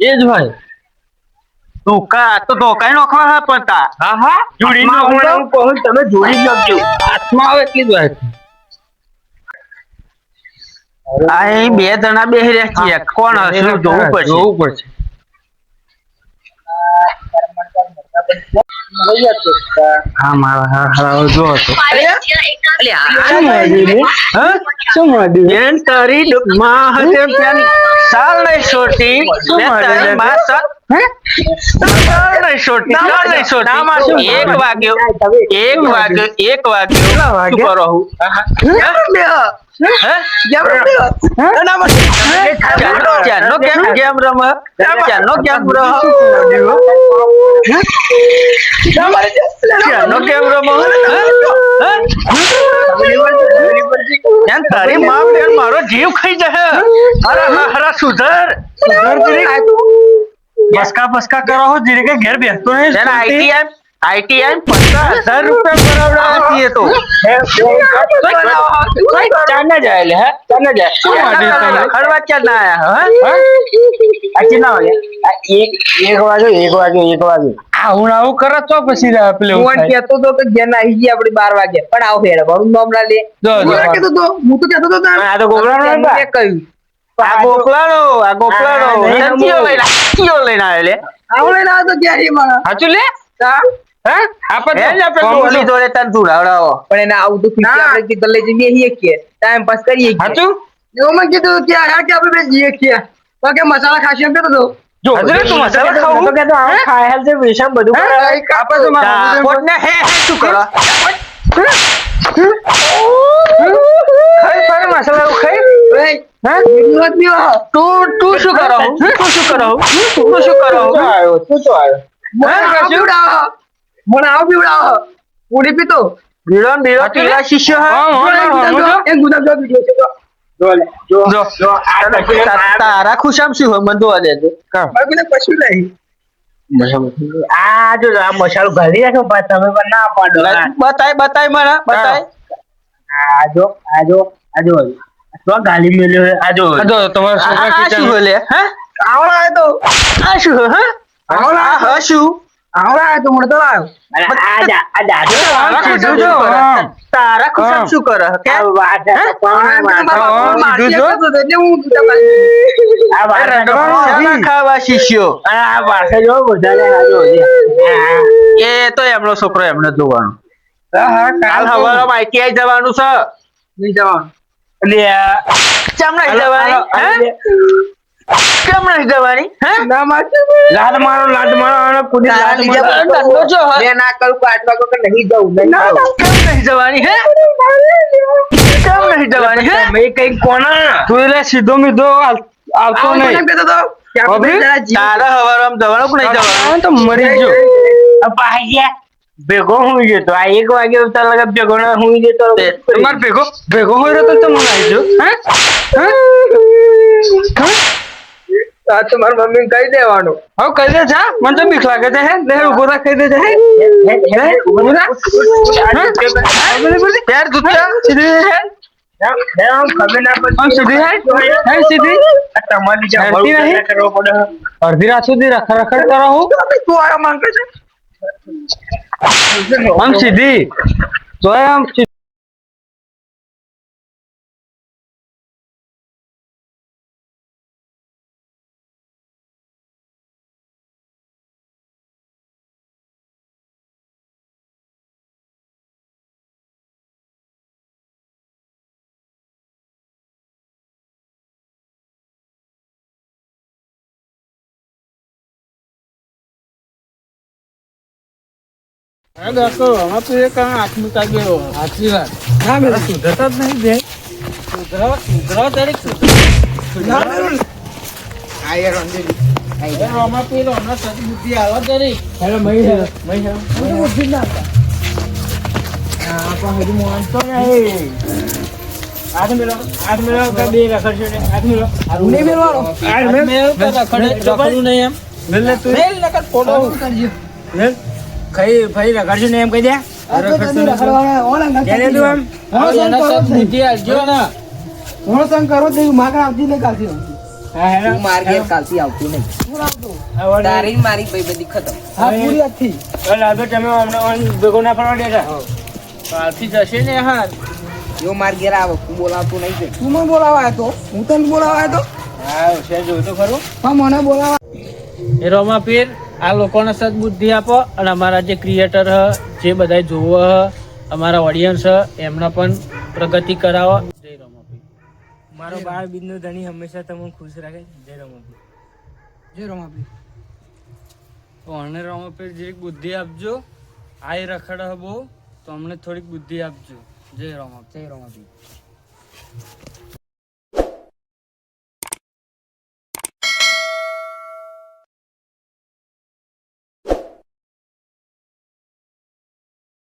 એ જ ભાઈ ધોકા નોખવા હા પતા હા હા જોડી હાથમાં હું કહું તમે જોડી નાખજો હાથમાં આવે એટલી જ વાત આ અહીં બે જણા બેહી રહ્યા છીએ કોણ હશે જોવું પડશે હા મારા હા જો હતો શું મળ્યું બેન તારી માં હશે ત્યાં સાલ નહીં છોટી બેન તારી માં સાલ સાલ નહીં છોટી એક વાગ્યો શું કરો હું ચાલો કેમ ગેમ રમ ચાલો કેમ તારી માં બેન મારો જીવ ખાઈ જશે હરા સુધર બસકા કરો હો ધીરે કે ઘેર બેસતો નહીં આઈટીઆઈ 50,000 રૂપિયા બરાબર તો ચાના જાય લે હે ચાના જાય ખડવા ક્યાં ના આયા આચી ના વાગે 1 વાગે આવું કરે તો પછી પેલે હું કહેતો તો કે જેન આવી ગઈ આપણે 12 વાગે પણ આવ ફેર ભરું મામલા લે કહેતો તો હું તો કહેતો તો આ તો ગોગલાનો કે કહ્યું આ ગોગલાનો કીઓ લઈને આવે લે આવલે ના તો ક્યારે મારા સાચું લે હે આપણે ઓલી જોડે તન જોડાવડાવો પણ એને આવું તો આપણે કીધું લઈ જઈએ છીએ કે ટાઈમ પાસ કરીએ સાચું એવું મેં કીધું કે આ કે આપણે જઈએ છીએ તો કે મસાલા ખાશી એમ કહેતો તો જો હજરે તું મસાલા ખાવું તો કે આ ખાય હેલ છે વિષમ બધું આપણે તો મારા કોટને હે શું કરો ખાઈ મસાલા ખાઈ તું શું કરો મને આવ પીવડાવો પૂરી પીતો બીડો પીલા શિષ્ય એક ગુલાબ જામ વિડિયો છે જો તારા ખુશામ શું હોય મને જોવા દેજો મને કશું નહીં આ જો આ મસાલો ઘાલી રાખો તમે પણ ના પાડો બતાય મને બતાય આજો તો ગાલી મેલ્યો હે આજો તમારો છોકરા શું બોલે હે આવડા હે તો આ શું હે આવડા હ શું આવડા હે તો મને તો લાવ તારા ખુશામ શું કરે કે વાત ખાવા શિષ્યો આ વાસા જો બધા એ તો એમનો છોકરો એમને જોવાનો કાલ હવારે આઈટીઆઈ જવાનું છે નહીં જવાનું ચમ નહીં જવાની કેમ નહીં જવાની ના મારતો લાડ મારો અને કુદી લાડ દંડો જો મેં ના કરું કે 8 વાગે કે નહીં જવું કેમ નહીં જવાની હે કેમ નહીં જવાની હે મેં કઈ કોના તું એટલે સીધો મીધો આવતો નહીં કહેતો તો તારા હવારમાં જવાનું કે નહીં જવાનું તો મરી ગયો ભેગો હું જતો આ 1 વાગે ઉતાર લગા ભેગો ના હું જતો તમાર ભેગો હોય તો તમે આવી જો આ તો મારી મમ્મી કહી દેવાનું હવે કહી દે જા મને તો બીક લાગે છે હે લે ઉભો રાખ કહી દે જા હે ઉભો રાખ પેર દુત્યા સીધી હે ખબર ના આમ સીધી હે સીધી તમારી હેરતી નહીં? કરવો પડે અડધી રાત સુધી રખડ કરો હું તું આયા માંગે છે આમ સીધી તો આમ સાચી વાત ના મેં સુધરતા જ નહીં દે સુધરાવ તારીખ બુદ્ધિ આવે તારી બુદ્ધિ ના હજુ માનતો નહીં આઠ મેળો બે રખડશો ને આઠ મેળો નહીં મેળવાનો રખડું નહીં એમ મેલ તું ફોટો કરજો મેલ કઈ ભાઈ રખડશો ને એમ કહી દે હા હેલો તું માર ઘેર કાલથી આવતું નહીં તારી ને મારી ભાઈબંધી ખતમ હા પૂરી હતી લાગે તમે હમણાં ભેગો ના ફરવા દેતા કાલથી જશે ને હા જો માર ઘેર આવે તું બોલાવતું નહીં કે તું મને બોલાવા તો હું તને બોલાવા તો હા છે જોયું તો ખરું હા મને બોલાવા એ રોમા પીર આ લોકોને સદબુદ્ધિ આપો અને અમારા જે ક્રિએટર હ જે બધા જોવો હ અમારા ઓડિયન્સ હ એમને પણ પ્રગતિ કરાવો જય રોમા પીર મારો બાળ બીજનો ધણી હંમેશા તમને ખુશ રાખે જય રોમા પીર જય રમાપી તો અમને રોમા પીર જે બુદ્ધિ આપજો આ રખડ હ બહુ તો અમને થોડીક બુદ્ધિ આપજો જય રોમા જય રમાપી